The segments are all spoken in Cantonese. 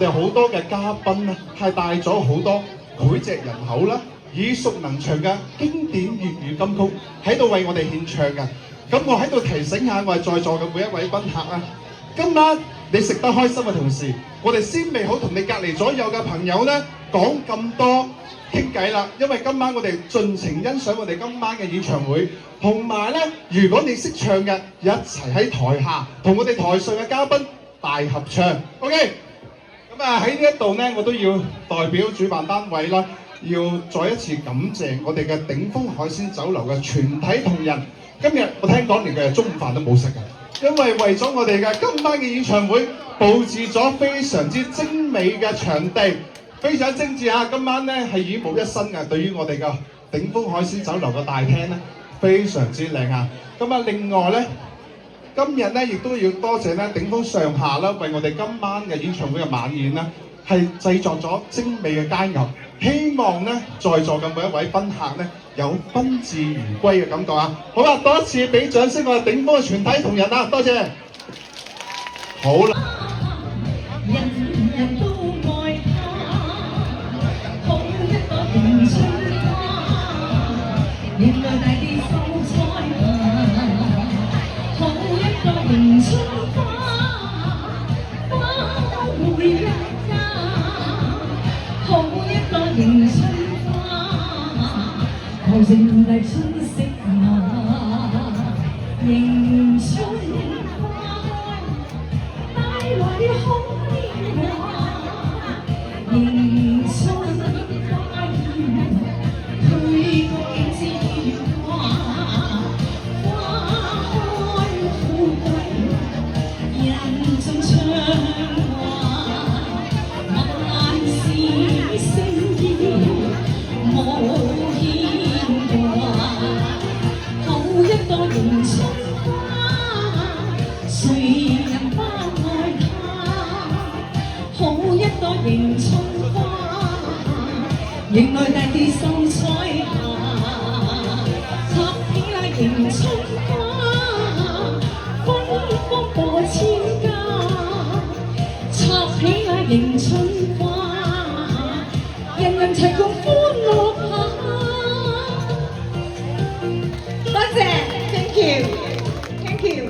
我哋好多嘅嘉賓咧，係帶咗好多膾炙人口啦、耳熟能詳嘅經典粵語金曲喺度為我哋獻唱嘅。咁我喺度提醒下我哋在座嘅每一位賓客啊，今晚你食得開心嘅同時，我哋先未好同你隔離左右嘅朋友咧講咁多傾偈啦，因為今晚我哋盡情欣賞我哋今晚嘅演唱會，同埋咧，如果你識唱嘅，一齊喺台下同我哋台上嘅嘉賓大合唱 ，OK？ 咁啊喺呢一度咧，我都要代表主辦單位啦，要再一次感謝我哋嘅鼎豐海鮮酒樓嘅全體同仁。今日我聽講連佢中午飯都冇食㗎，因為為咗我哋嘅今晚嘅演唱會，佈置咗非常之精美嘅場地，非常精緻啊！今晚咧係耳目一新嘅，對於我哋嘅鼎豐海鮮酒樓嘅大廳咧，非常之靚啊！咁啊，另外咧，今日咧亦都要多謝咧鼎豐上下啦，為我哋今晚嘅演唱會嘅晚宴啦，係製作咗精美嘅佳肴，希望咧在座嘅每一位賓客咧有賓至如歸嘅感覺啊！好啦，多一次俾掌聲我哋鼎豐嘅全體同仁啊！多謝。好啦。原來大地秀才好一個迎春花，花會一家，好一個迎春花，後成麗春色下，迎春花開，帶來好年華，迎春花豔，配個景致。迎春花，迎來大地秀才下，插起那迎春花，芬芳過千家，插起那迎春花，人人齊共歡樂下。多謝 ，thank you，thank you，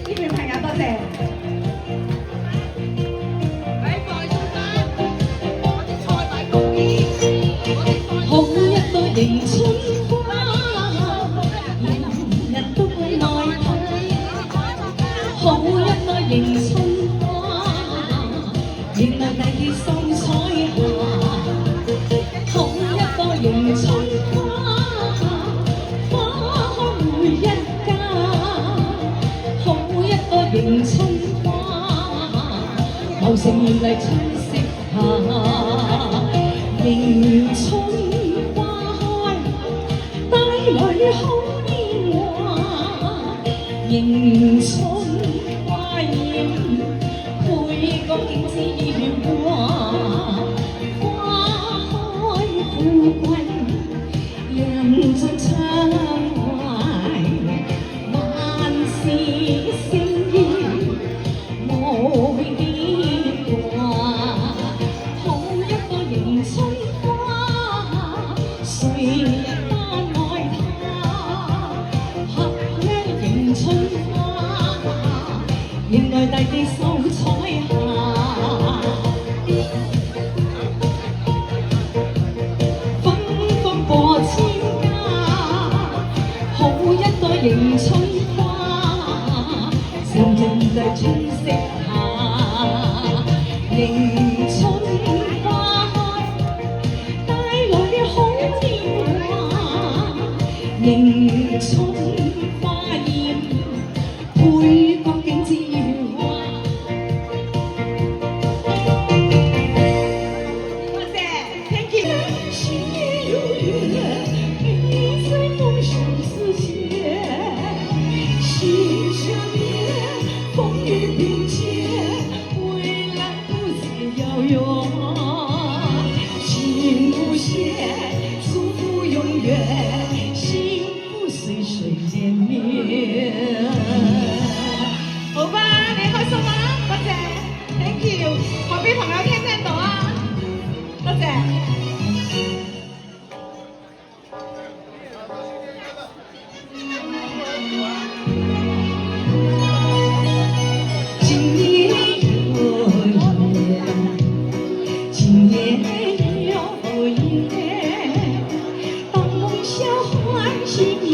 呢邊朋友多謝。迎春花，人人都愛睇，好一個迎春花，迎來大地秀才下，好一個迎春花，花開會一家，好一個迎春花，後成麗春色下，迎春。好年華，迎春花豔，配個景致如畫，花開富貴，人盡暢懷，萬事勝意無牽掛，好一個迎春花，誰人迎來大地秀才下，芬芳過千家，好一個迎春花，靜靜在春色下，迎春花開，帶來好年華，迎春花豔，配個景致。好吧，你開心嗎？多謝 ，thank you。邊朋友聽唔聽到啊？多謝。今夜有月，今夜有月，当梦想唤醒一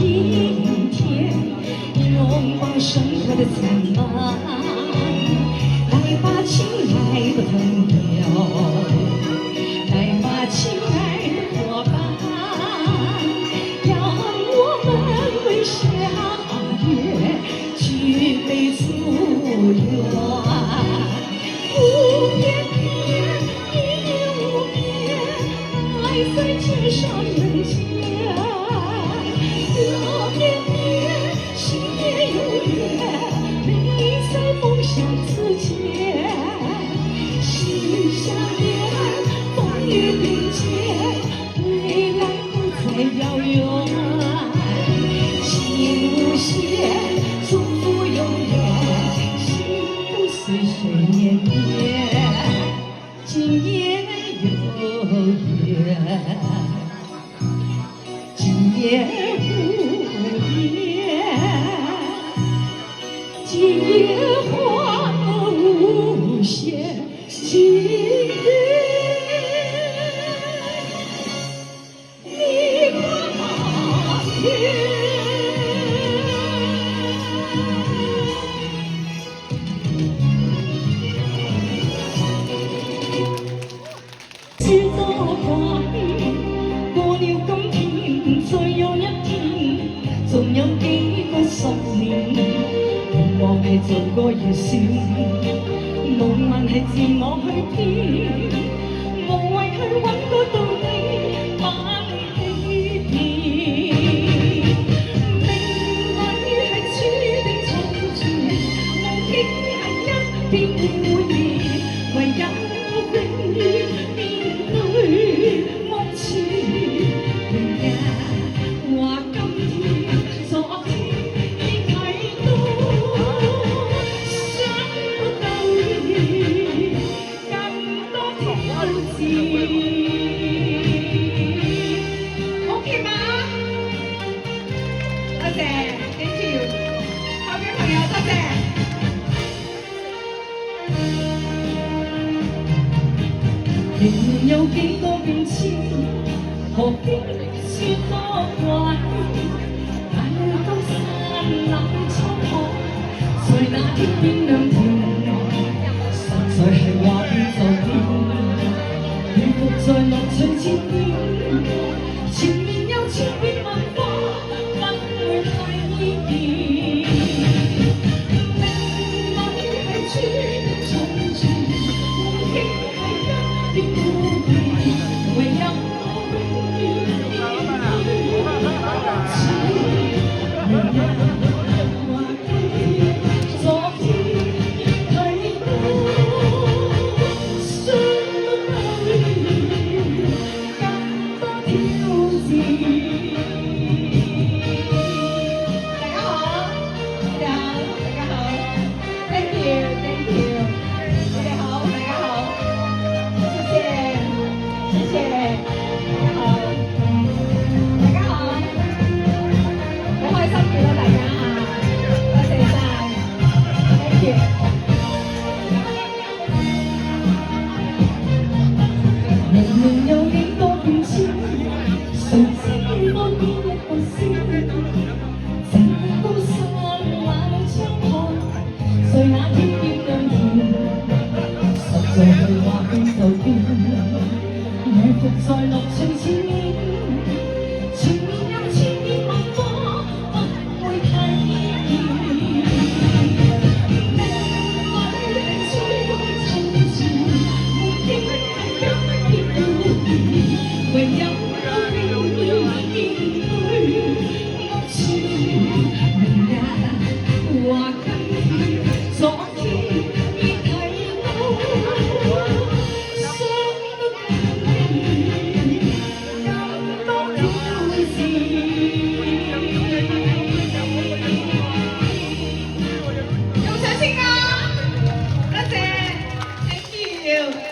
天，拥抱生活的灿烂。来吧，亲爱的朋友，来吧，亲爱的伙伴，让我们为下月举杯祝愿。无边边，一无边，爱在天上人间。乐绵绵，心也有月，美在梦想之间。心相连，风雨并肩，未来不再遥远。情无限，祝福永远，幸福岁岁年年。今夜有月，今夜无月，今夜花无限，今夜你把月。知多掛牽，過了今天，再有一天，仲有幾個10年，願望係做個預算，夢幻係自我去編，無謂去揾個道理把你欺騙。命運係注定重存，夢境係一片會滅，唯有永遠面對目前。明日話今天，昨天已睇到，想不到已更多挑戰。OK 嗎？多謝 ，thank you，後邊朋友多謝。仍然有幾多變遷，何必說多怪？眼都散冷滄海，在那天邊兩條，實在係話變就變，如伏在樂趣前面，前面有千變萬化，不會太依然。命運係注定重存，夢境係一片污穢，唯有永遠面對目前。明日話今天，昨天已睇到，想不到已更多挑戰。大家好，大家好，thank you，thank you，大家好，大家好，謝謝，謝謝，大家好，大家好，好開心見到大家啊，多謝晒，thank you。明明有幾多變遷，誰知多變一個先。整到散冷窗台，在那天邊兩條，實在係話變就變，如伏在樂趣前面，前面有千變萬化，不會太依然。命運係追趕重存，夢境係一片污穢，唯有永遠面對目前。明日話今天，昨天已睇到，想不到已更多挑戰。有冇掌聲啊？多謝，thank you。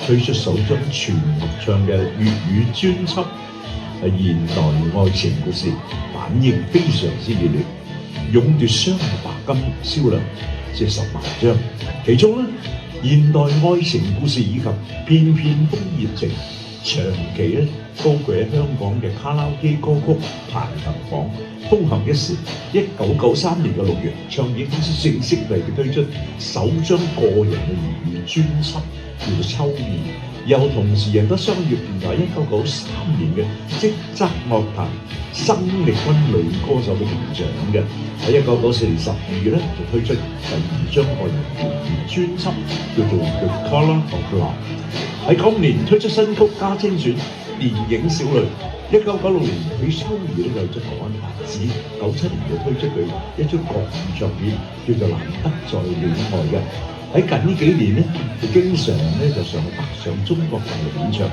推出首張全合唱嘅粵語專輯係現代愛情故事，反應非常之熱烈，勇奪雙白金銷量即10萬張。其中咧，現代愛情故事以及片片風熱情，長期咧高踞喺香港嘅卡拉 OK 歌曲排行榜，風行一時。1993年嘅6月，唱片公司正式為佢推出首張個人嘅粵語專輯，叫做《秋意》，又同時贏得商業電台1993年嘅職責樂壇生力軍女歌手嘅銅獎嘅。喺1994年12月咧，就推出第2張個人粵語專輯，叫做《The Colour of Love》。喺今年推出新曲加精選電影小女。1996年佢秋意咧就出台灣發展，97年就推出佢一張國語唱片，叫做《難得再戀愛》嘅。喺近呢幾年咧，就經常咧就上北上中國大陸演唱，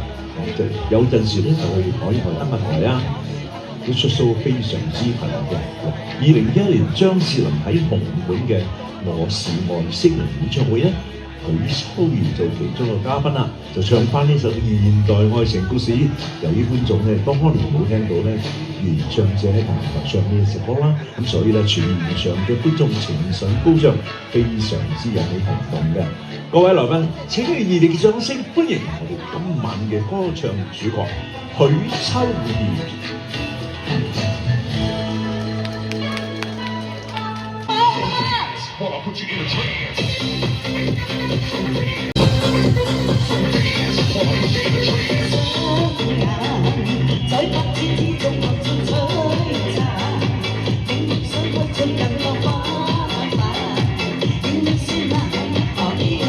就有陣時咧就去海外登下台啊，佢出數非常之頻嘅。2011年張智霖喺紅館嘅《我是外星人》演唱會咧，許秋怡做其中嘅嘉賓啦，就唱翻呢首現代愛情故事。由於觀眾咧當年冇聽到咧原唱者喺台上唱呢隻歌啦，咁所以咧全場嘅觀眾情緒高漲，非常之引起轟動嘅。各位來賓，請以熱烈嘅掌聲歡迎我哋今晚嘅歌唱主角許秋怡。在百戰之中學盡璀璨，永想推進更多花瓣，願你說啦，何以啊，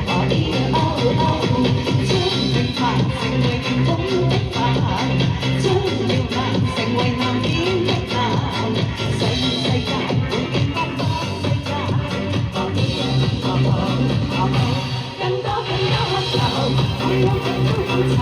何以啊，將平凡成為傳統的飯，將搖籃成為南邊的藍，世界會變翻多世界，何以啊，更多渴求，會有更多歡愁。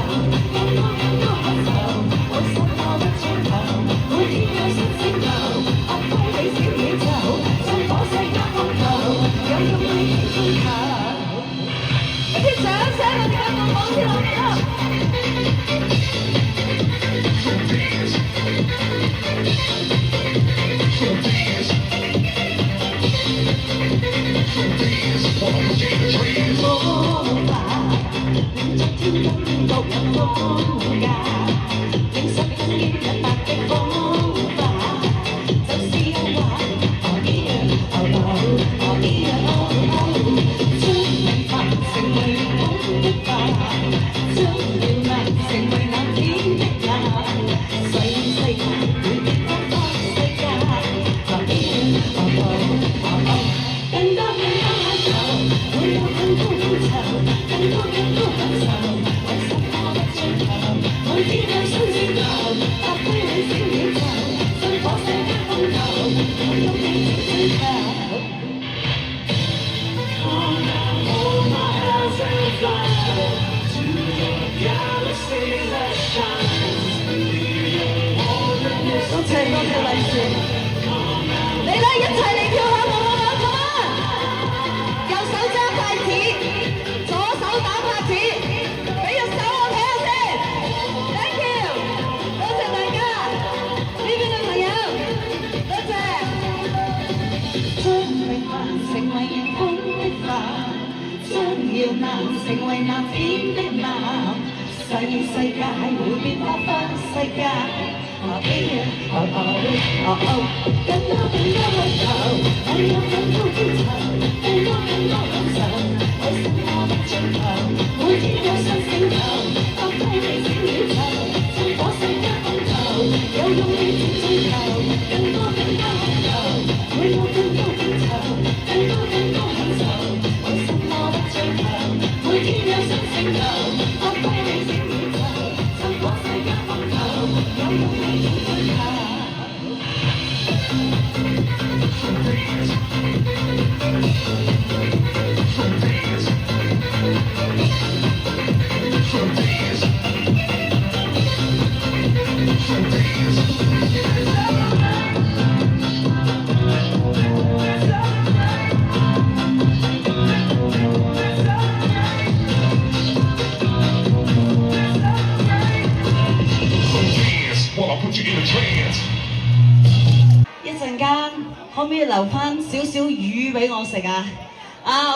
更多感受，為什麼不追求？每天有新星球，發揮你小宇宙，信火星加風球，我用你追求。多謝多謝麗雪，你咧一齊嚟跳下舞啊！咁啊，右手揸筷子，左手打拍子，俾隻手我睇下先。Thank you，多謝大家，呢邊嘅朋友，多謝。將榮華成為迎風的帆，將耀難成為藍天的藍，世界會變化分世界。更多更多渴求，我有更多追求，更多享受，為什麼不追求？每天有新星球，發揮你小宇宙，像火星加風球，有勇氣去追求，更多渴求，我有更多追求，更多享受，為什麼不追求？每天有新星球，發揮你小宇宙，像火星加風球，有勇氣。一陣間可唔可以留翻少少魚俾我食啊？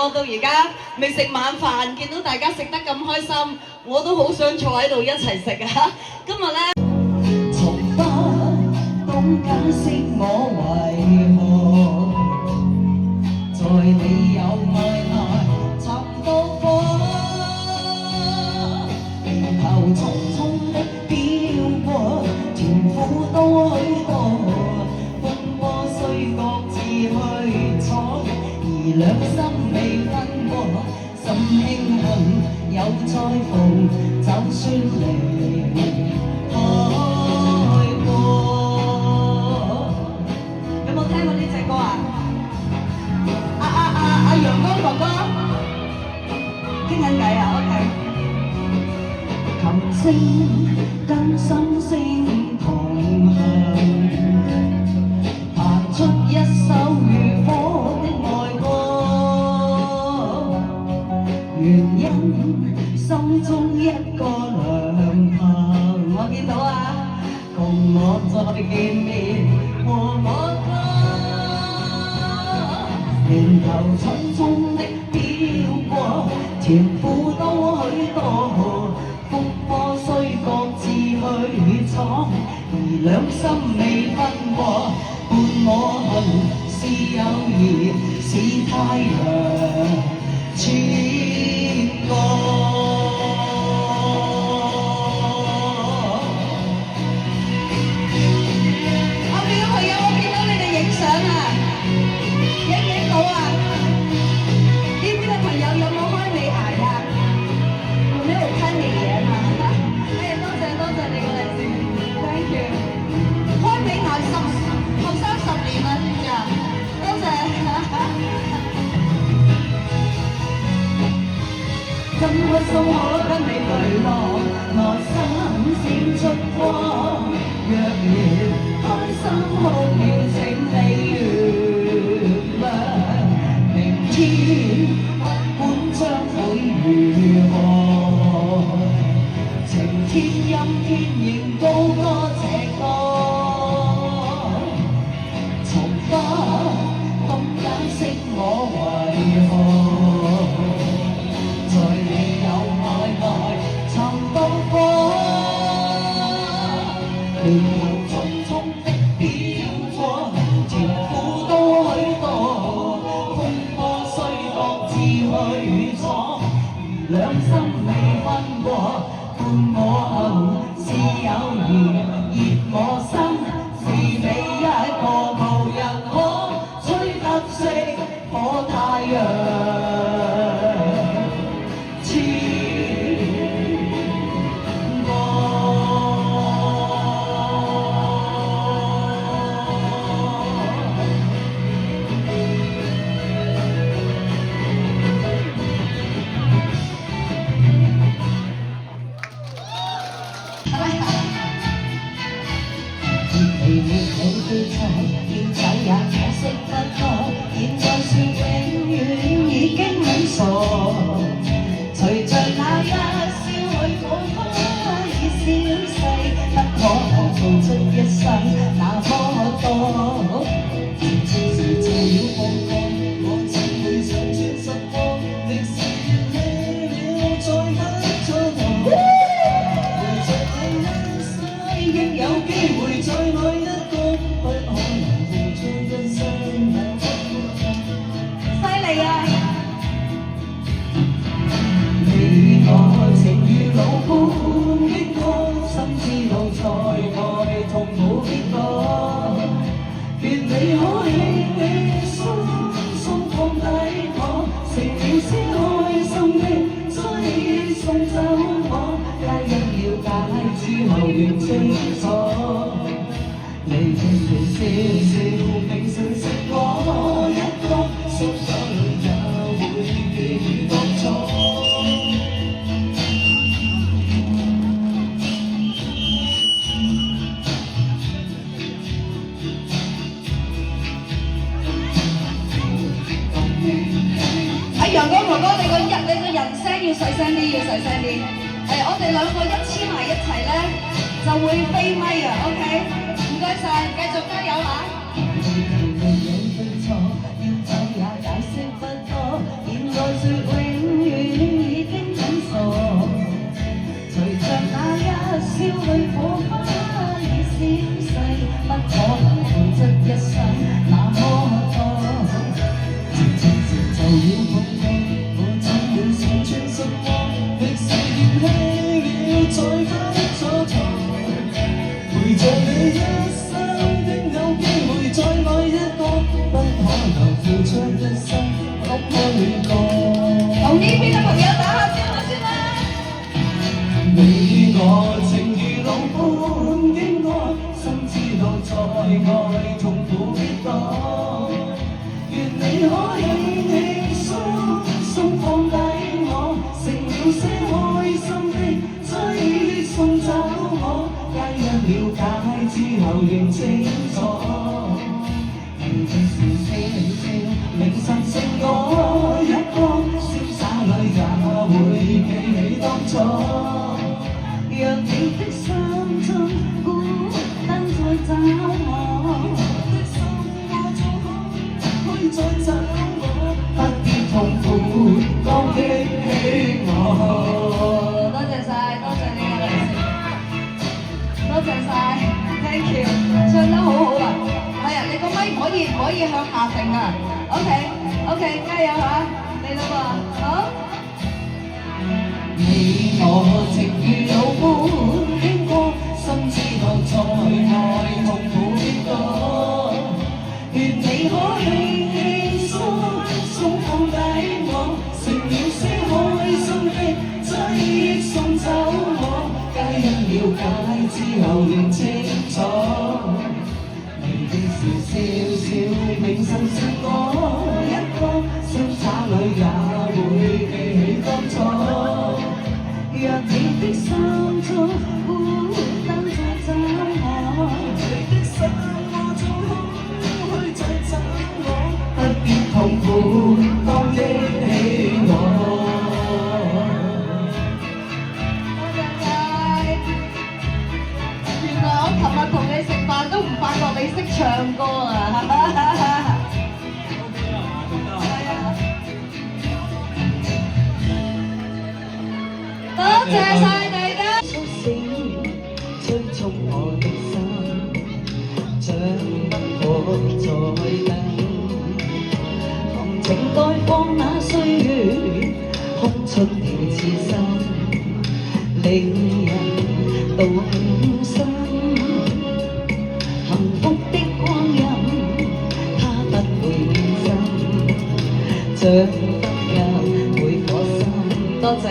我到而家未食晚飯，見到大家食得咁開心，我都好想坐喺度一齊食啊！今日呢，從不懂解釋我為何在你有愛內尋到火，然後匆匆的飄過，甜苦都許多。各自去闖，而兩心未分過，心輕恨又再逢，就算離開過。有冇聽過呢隻歌啊？陽光哥哥傾緊偈啊 ，OK。琴聲跟心聲同行。出一首如火的愛歌，原因心中一個良朋，我見到啊，共我再見面和我歌，年頭匆匆的飄過，甜苦都許多，風波雖各自去闖，而兩心未分過。伴我行是友誼，是太陽穿過。後面嘅朋友，我見到你哋影相啊，影到啊？呢邊嘅朋友有冇開美顏啊？有沒有看美顏啊？多謝你個嚟先 ，thank you。開美顏後生10年啦，知唔知啊？多謝。真開心可跟你淚落，內心閃出光。若然開心哭了，請你原諒。明天不管將會如何，晴天陰天仍高歌這歌。我為何在你有愛內尋到火？年頭匆匆的飄過，甜苦都許多，風波雖各自去闖，而兩心未分過。伴我行是友誼，熱我心是你一個，無人可吹得熄。火太陽穿過。你記錯，要走也解釋不多，現在說永遠已經很傻。隨着那一笑去火花，已消逝，不可能付出一生那麼多。前事就要放過，我怎會想穿十個歷史遠去了，再不蹉跎。陪着你一世，應有機會再愛一個，不可能付出一生那麼多。犀利啊！你我情如路般經過，心知道在愛痛苦必多。願你可輕輕鬆鬆放低我，成了些開心的追送走我，皆因了解之後仍清楚。你輕輕笑笑，明晨食我一個，心想也會記於當初。陽光哥哥，你個人聲要細聲啲，要細聲啲。我哋兩個一黐埋一齊咧，就會飛咪啊 ，OK？ 唔該晒，繼續加油嚇！陪着你一生，應有機會再愛一個，不可能付出一生，給我戀過。同呢邊嘅朋友打下招呼先啦！你我情如路般經過，心知道再愛痛苦必多。願你可輕輕鬆鬆放低我，成了些開心的追送走我。皆因了解之後認清楚，你的是笑笑，明晨剩我一個，瀟灑裏也會記起當初。若你的心中孤單再找我，的心我做好可以再找我，不必痛苦剛激起我。多謝晒，多謝你嘅利是。多謝晒 ，thank you， 唱得好好啊！係啊，你個咪唔可以向下停啊 ！OK， 加油嚇，嚟啦喎，好。你我情如路般經過，心知道再愛痛苦必多。願你可輕輕鬆鬆放低我，成了些開心的追送走我。皆因了解之後認清楚，你的是笑笑，明晨剩我一個，瀟灑裏也會記起當初。若你的心中孤單再找我，你的心我做好去再找我，不必痛苦當憶起我。琴日同你食飯都唔發覺你識唱歌啊！多謝晒大家。蘇醒，催促我的心，將不可再等。同情該放那歲月，哭出了痴心，令人動心。幸福的光陰，它不會變心，像不入每顆心。多謝。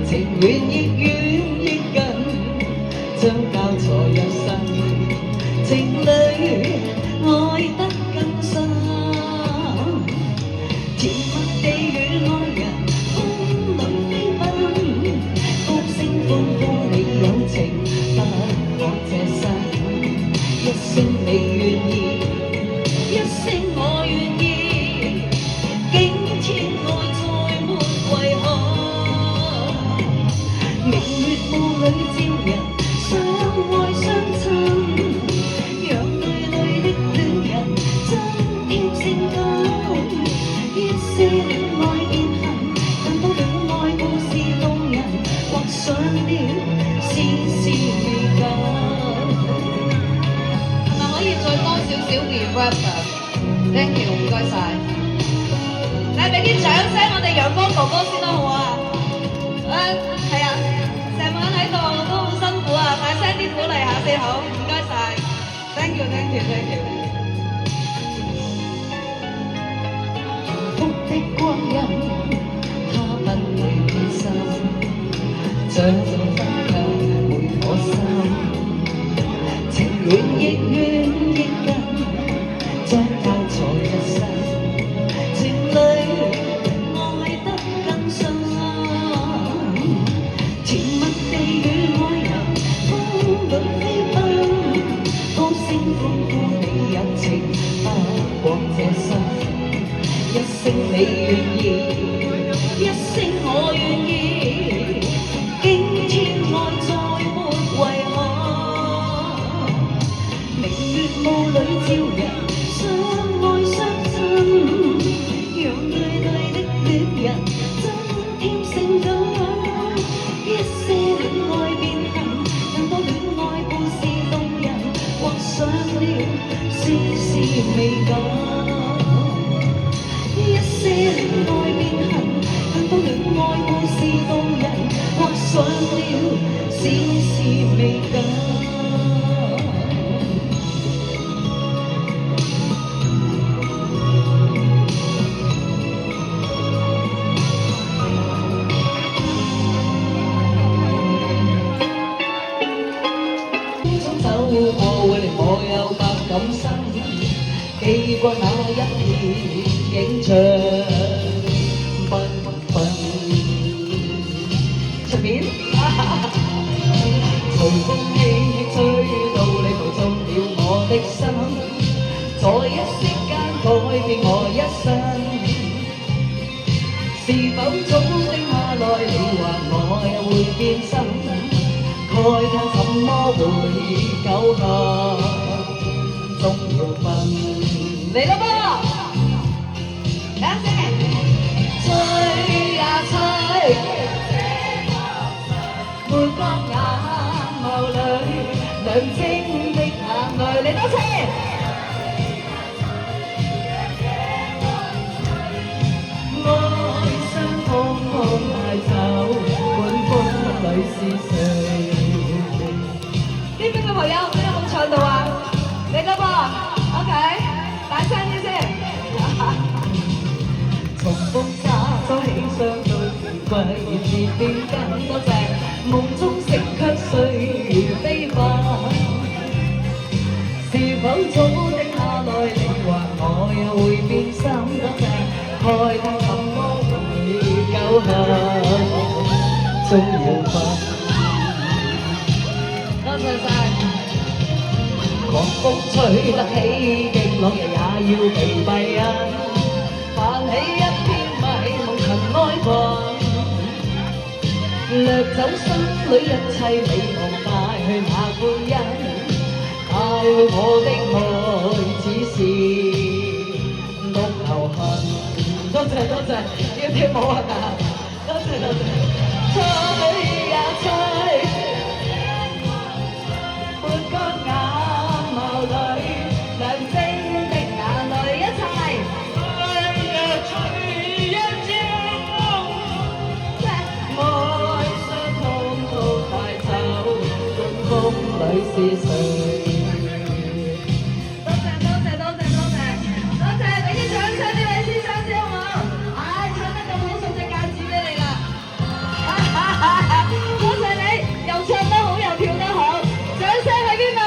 情緣亦遠亦近，將交錯一生，情侶愛得更深。甜蜜地與愛人風裏飛奔，高聲歡呼你友情。小 rap 啊，thank you， 唔該晒。嚟俾啲掌聲，我哋陽光哥哥先啦，好啊？係啊，成晚喺度都好辛苦啊，大聲啲鼓勵下先好，唔該晒。thank you，thank you，thank you。福的光陰，它不會變心，將分卻沒可心，情願亦願亦近，將交錯一生，情侶愛得更深，甜蜜地與愛人風裏飛奔，高聲歡呼你有情不過這生。一聲你願意，一聲我願意，驚天愛再沒遺憾。明月霧裏照人，相愛相親，讓對對的戀人增添性感。一些戀愛變恨，更多戀愛故事動人，畫上了絲絲美感。一些戀愛變恨，更多戀愛故事動人，畫上了絲絲美感。走過會令我有百感生，記掛那一片景象繽紛。出面隨風輕吹到你途中了我的心，在一息間改變我一生。是否早定下來，你話我又會變心？慨嘆怎麼會久合終要分？嚟啦噃！兩聲，吹呀吹，沒光眼眸裏亮晶的眼淚，嚟多次。愛相通通帶走，管風裏是誰？呢邊嘅朋友，你有冇唱到啊？嚟啦噃 ，OK， 大聲啲先。從風沙走起相對玫瑰，然而變更多謝夢中食卻歲月飛快。是否早定下來？你話我又會變心，多謝開燈怎麼會久合終要分？多謝晒。狂風吹得起，勁浪人也要避避啊！泛起一片迷夢塵埃雲，掠走心裏一切美夢，帶去那歡欣，帶去我的愛只是獨留痕。多謝多謝，要跳舞啊！多謝多謝，吹呀吹。是誰？多謝多謝多謝多謝多謝，俾啲掌聲呢位先生先好冇？唉，唱得咁好，送隻戒指俾你啦！多謝你，又唱得好，又跳得好，掌聲喺邊度？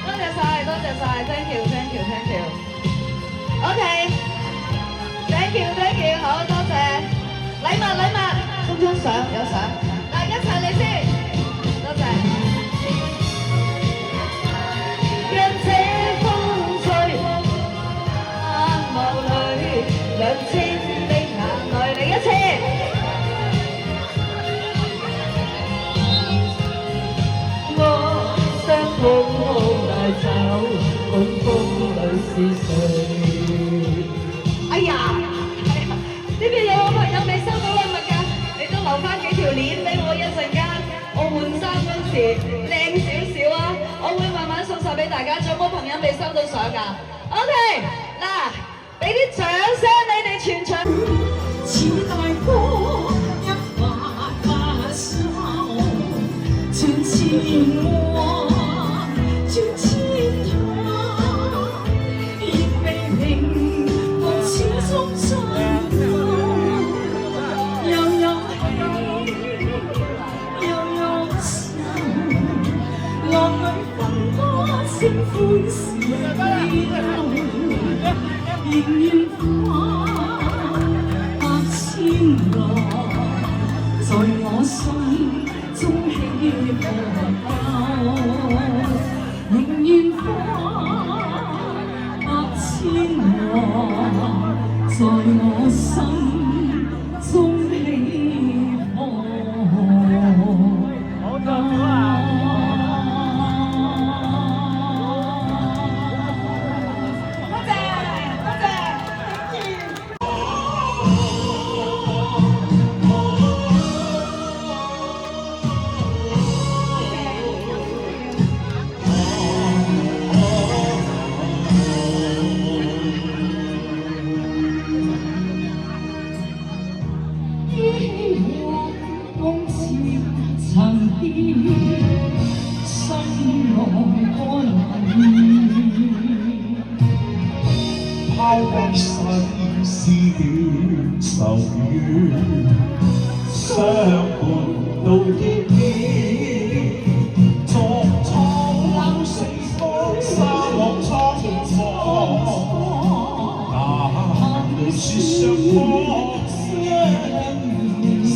多謝晒，多謝晒 ，thank you，thank you，thank you。OK，thank you，thank you，好多謝。禮物禮物，送張相有相，嗱一齊嚟先，多謝。讓這風吹，眼眸裏亮晶的眼淚，嚟一次。愛相通通帶走，管風裏是誰？哎呀，呢邊有個朋友未收到禮物㗎，你都留翻幾條鏈俾我一陣間，我換衫嗰時靚少少啊，我會慢慢送晒俾大家。大家，仲有冇朋友未收到相㗎？OK， 嗱，俾啲掌聲你哋全場。似大波一發發燒，轉千彎，轉千趟，亦未平無始終相又有喜，又有愁，浪裏分多聲歡笑，仍願花千個，在我心中起伏，仍願花千個，在我心中起伏。拋開世事短愁怨，相伴到天邊。作蒼冷四方，沙漠蒼茫，哪裏是相逢相依？寫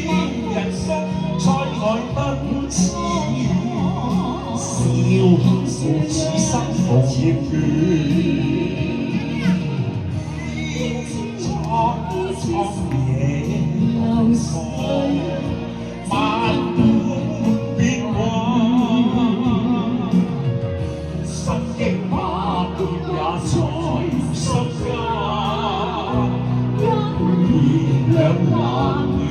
滿人生在愛奔馳，笑負此生無厭倦。夜流水，萬般變幻，心經百劫也在心間，因燃兩難斷。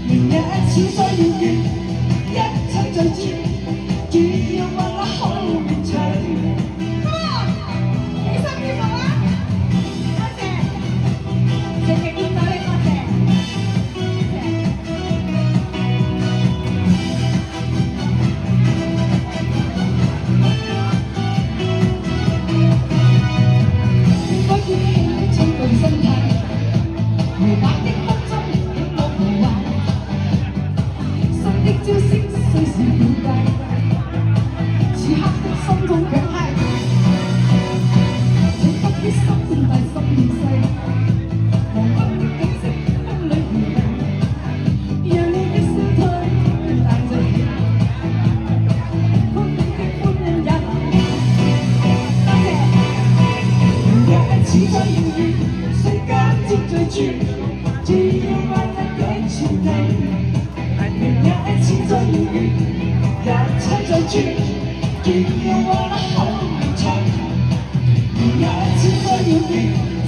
一切再轉，一切再轉。的招式雖是了解，此刻的心中強嗨，請不必心大心細，黃昏的景色風裏回味，讓你的消退帶着氣，歡喜的歡欣也多謝。明日似在遙遠，瞬間即醉住，只要握得緊全地。明日似在遙遠，一切在轉，只要握得好長。明日似在遙遠，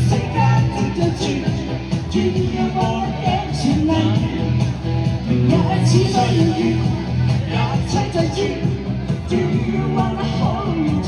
瞬間即醉住，只要握得緊全地。明日似在遙遠，一切在轉，只要握得好長。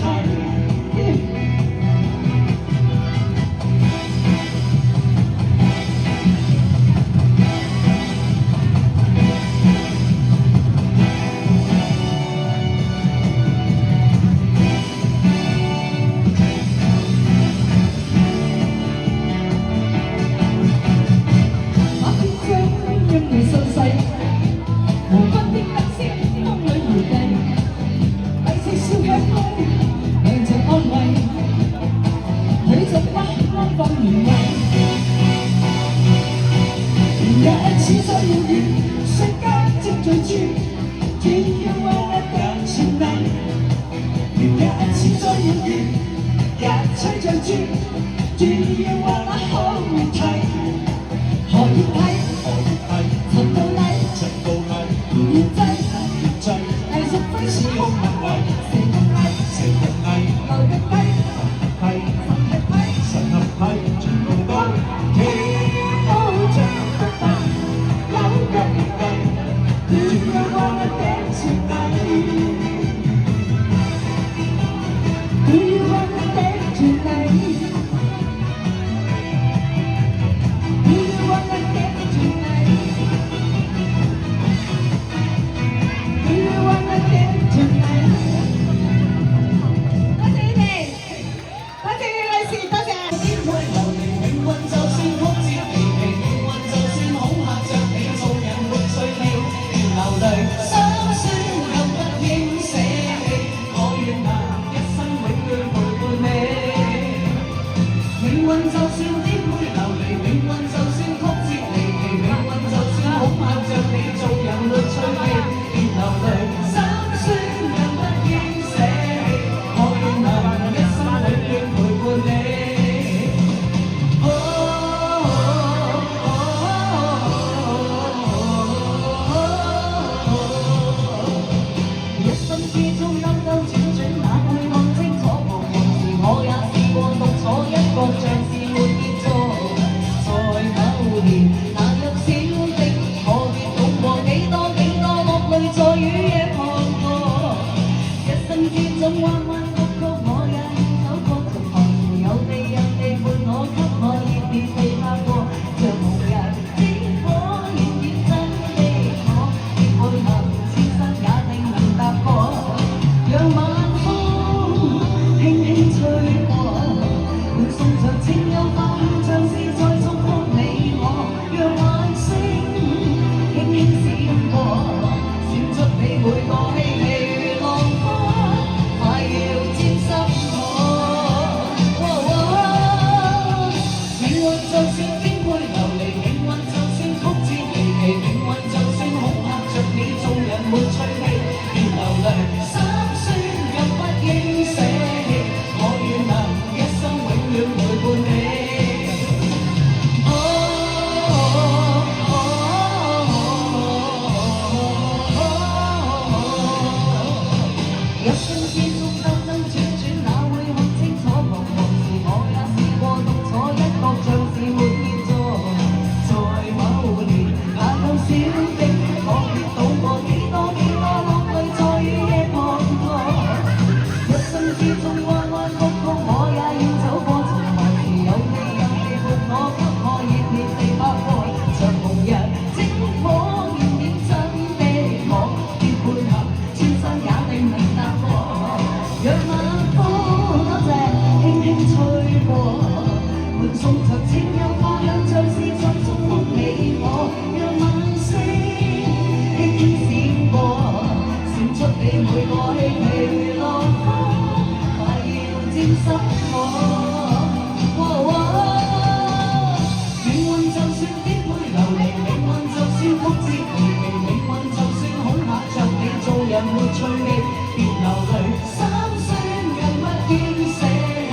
你每個起起落落，快要沾濕我。命運就算顛沛流離，命運就算曲折離奇，命運就算恐嚇着你，做人沒趣味，別流淚，心酸更不應捨棄，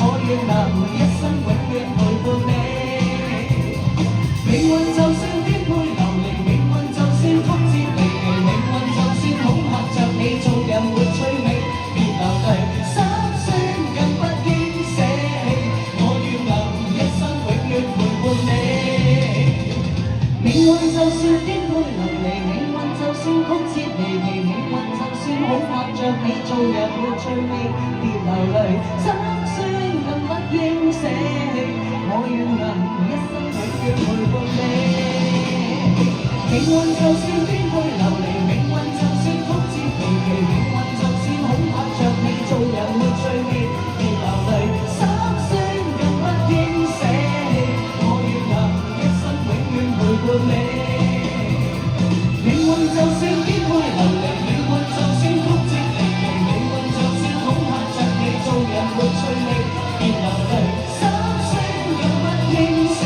我願能一生永遠陪伴你。命運就算顛沛流離，命運就算曲折離奇，命運就算恐嚇着你，做人沒趣味，別流淚，心酸更不應捨棄，我願能一生永遠陪伴你。命運就算顛沛流離，命運就算曲折離奇，命運就算恐嚇着你，做人沒趣味，別流淚，心酸更不應捨棄，我願能一生永遠陪伴你。命運就算顛沛流離，命運就算曲折離奇，命運就算恐嚇着你，做人沒趣味，別流淚，心酸更不應捨棄，我願能一生永遠陪伴你。命運就算顛沛流離，命運就算曲折離奇，命運就算恐嚇着你，做人沒趣味，別流淚，心酸更不應捨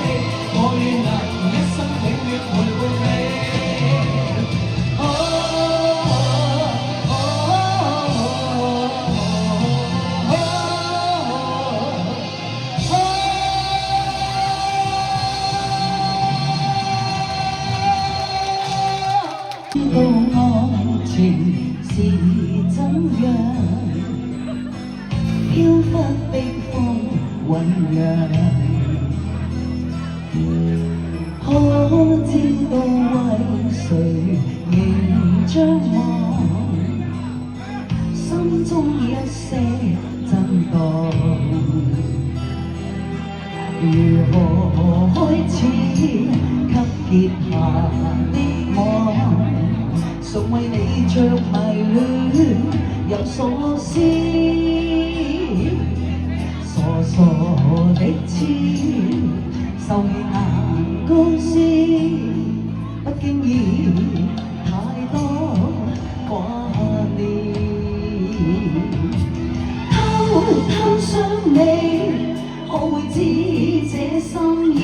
棄，我願能一生永遠陪伴你。知道愛情是怎樣，飄忽的風醖釀，可知道為誰仍張望，心中一些震盪，如何開始給結下的網，常為你着迷戀有所思，傻傻的痴，受氣難高思，不經意太多掛念，偷偷想你，可會知這心意，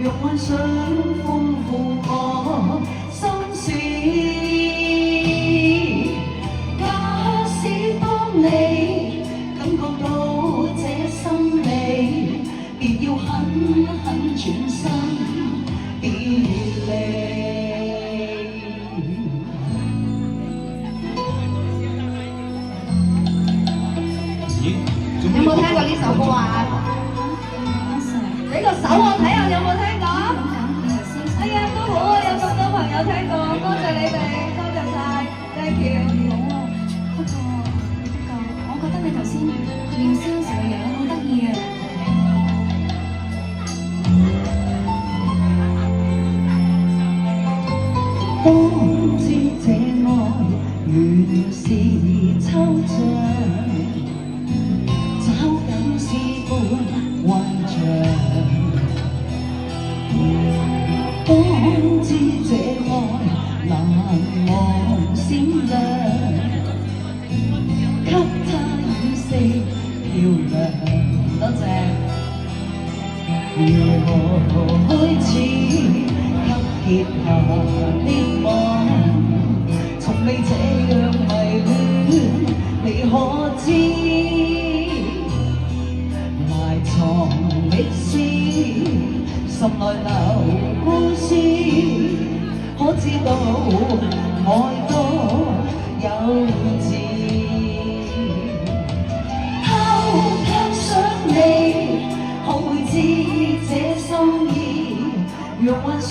讓幻想豐富我心事。假使當你感覺到這心理，別要狠狠轉身別離。有冇聽過呢首歌啊？俾個手我睇下，有冇聽過？哎呀，都好啊，有咁多朋友聽過，多謝你哋，多謝晒 ，thank you。我覺得你頭先面燒時嘅樣好得意啊！當知這愛原是抽象，找緊是半幻象。當知這愛難忘閃亮，給它染色漂亮。多謝。如何開始給結下的網，從未這樣迷戀，你可知？埋藏歷史，心內留故事，可知道愛多幼稚。偷偷想你，可會知這心意，讓幻想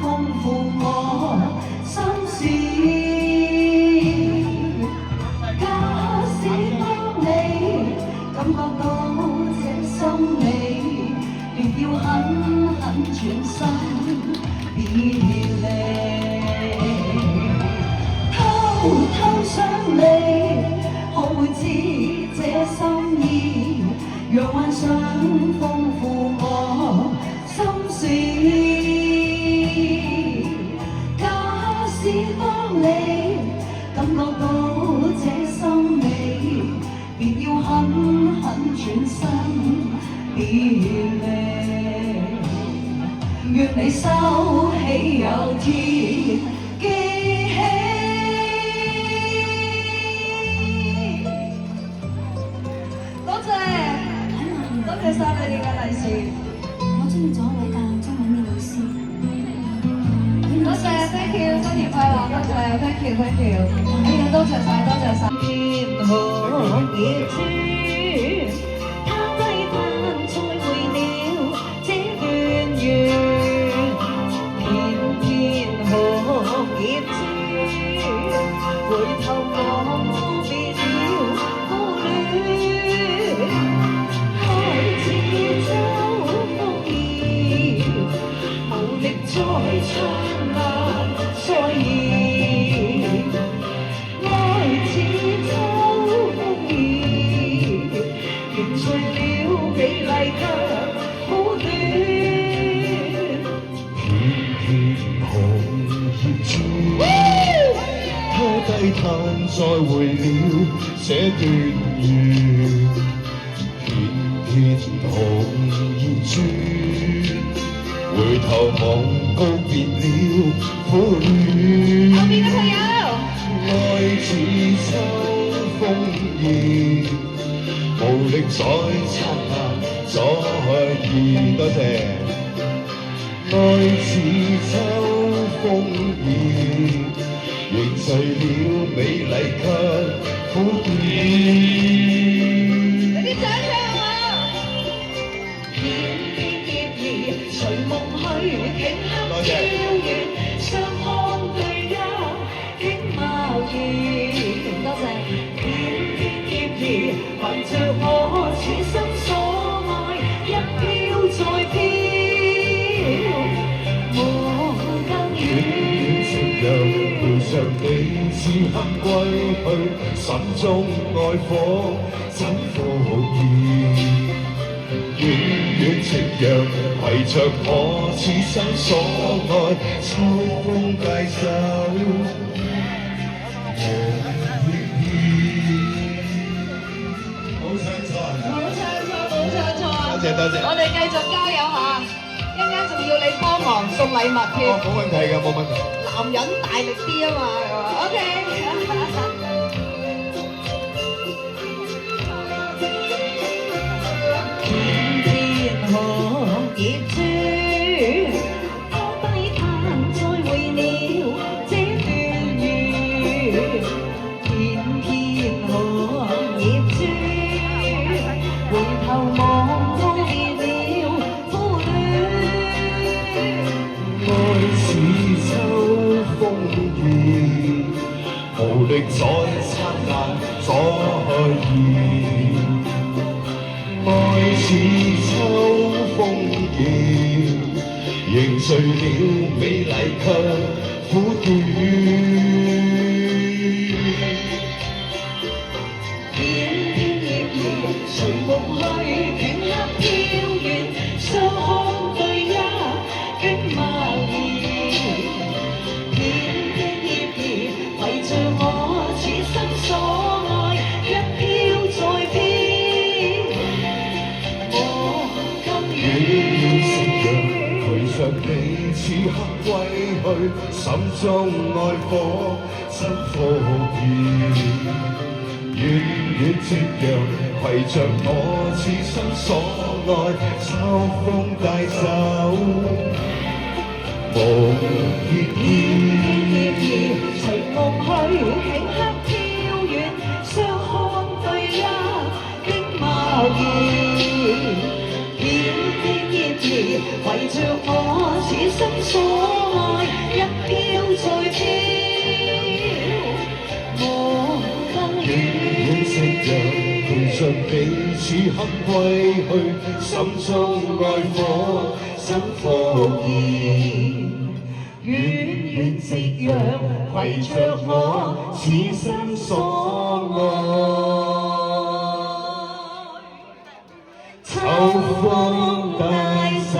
豐富我心事。假使當你感覺到這心理，別要狠狠轉身別離。偷偷想你，可會知這心意，讓幻想豐富我心事。假使當你感覺到這心理，便要狠狠轉身別離。願你收起有天記起。多謝，多謝晒你哋嘅利是。我中意咗一位教中文嘅老師。多謝 ，thank you， 新年快樂，多謝 ，thank you，thank you， 哎呀，多謝晒，多謝晒。天河夜轉，他低嘆再會了這段緣。天河夜轉，回頭望別了苦戀。開始走風雨，無力再燦爛再現。愛似秋風雨，凝聚了美麗卻苦短。片紅葉轉，他低嘆再會了這段緣。片紅葉轉，回頭望告別了苦戀。後面嘅朋友。愛似秋風雨，無力再燦爛再現。多謝。愛似秋風雨，凝聚了美麗卻苦短。啲掌聲啊！片片葉兒隨夢去，頃刻飄遠，相看對一景貌現。多謝。片片葉兒圍着我，此生所愛，一飄再飄，無更遠。夕陽陪着你此刻歸去，心中愛火怎復燃？遠遠夕陽攜着我此生所愛，秋風帶走無意義。冇唱錯，多謝多謝我哋繼續加油下，一陣間仲要你幫忙送禮物添。冇問題㗎，冇問題。男人大力啲啊嘛，係嘛？OK。天河夜轉，他低嘆再會了這段緣。天河夜轉，回頭望告別了苦戀。愛似秋風雨，無力再燦爛再現。愛似秋風雨，凝聚了美麗卻苦短。片片葉兒隨夢去，頃刻飄遠，相看對一景貌現。片片葉兒圍着我，此生所愛，一飄再飄，無更遠。陪着你此刻歸去，心中愛火怎復燃？遠遠夕陽攜着我此生所愛，秋風帶走無意義。隨夢去，頃刻飄遠，相看對一景貌現。片片葉兒圍着我，此生所愛，一飄再飄，無更遠。夕陽陪着你此刻歸去，心中愛火怎復燃？遠遠夕陽攜着我此生所愛，秋風帶走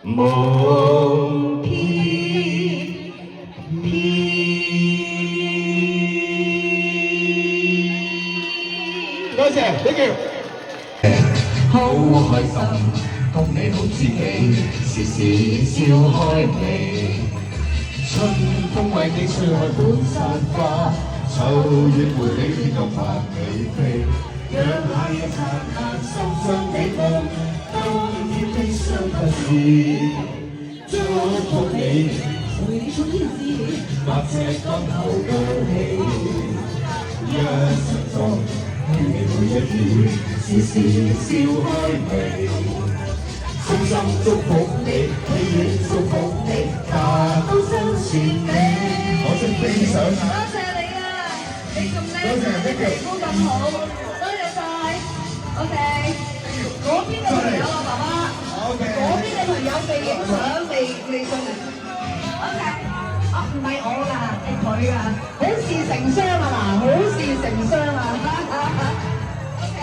夢偏偏。謝，thank you。好開心，共你好知己，時時笑開眉。春風為你吹開滿山花，秋月陪你天空萬里飛。讓夏夜燦爛，心中的夢，當天的相不是。祝福你，隨你衝天志，百尺竿頭高起。一生中與你每一天，時時笑開眉。衷心祝福你，永遠祝福你，大都相善你。我識飛上多謝你啊！你咁叻，你皮膚咁好，多謝晒。OK， 嗰邊嘅朋友啊，爸爸。OK。嗰邊嘅朋友未影相，未上嚟。OK， 啊唔係我㗎，係佢㗎，好事成雙啊嗱，好事成雙啊。OK，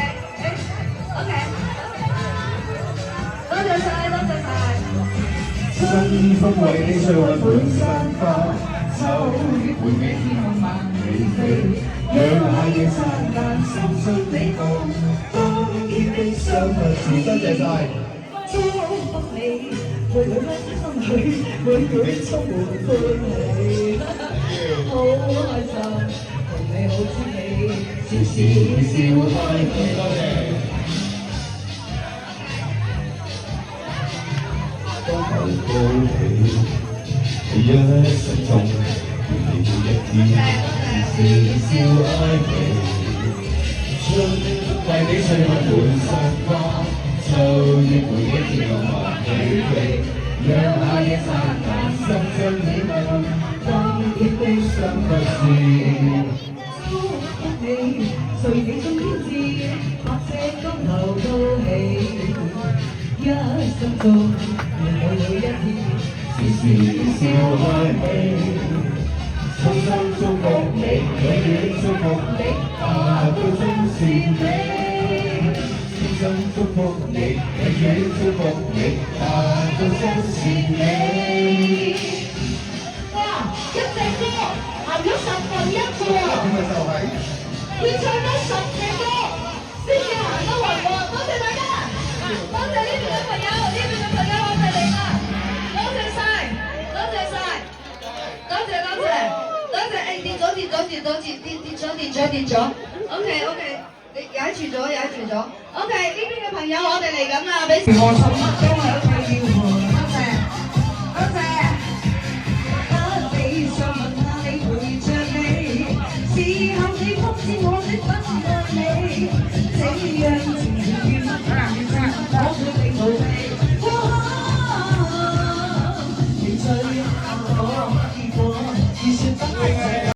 多謝晒，多謝晒。春風為你吹開滿山花，秋月陪你天空萬里飛。讓夏夜燦爛，心中的夢，當天的相不是。多謝晒。祝福你，每每分心裏，每每充滿歡喜。好開心，同你好知己，時時笑開眉。多謝。高頭高起，一生中與你每一天，時時笑開眉。春為你吹開滿山花，秋月陪你天空萬里飛。讓夏夜燦爛，心中你夢，當天的相不是。祝福你，隨你衝天志，百尺竿頭高起。一生中，每一天，時時笑開眉。衷心祝福你，永遠祝福你，大到終善美。衷心祝福你，永遠祝福你，大到終善美。哇！一隻歌行咗1/10喎，點解就係？要唱得10隻歌先至行得勻喎。多謝大家，多謝呢邊嘅朋友，呢邊嘅朋友我哋嚟啦，多謝晒，多謝晒，多謝多謝多謝。誒跌咗跌咗 ，OK， 你踩住咗。OK， 呢邊嘅朋友我哋嚟緊啦，俾我心中響起要和。多謝多謝。不理想問下你陪着你，時候你方知我的不愛你，這樣。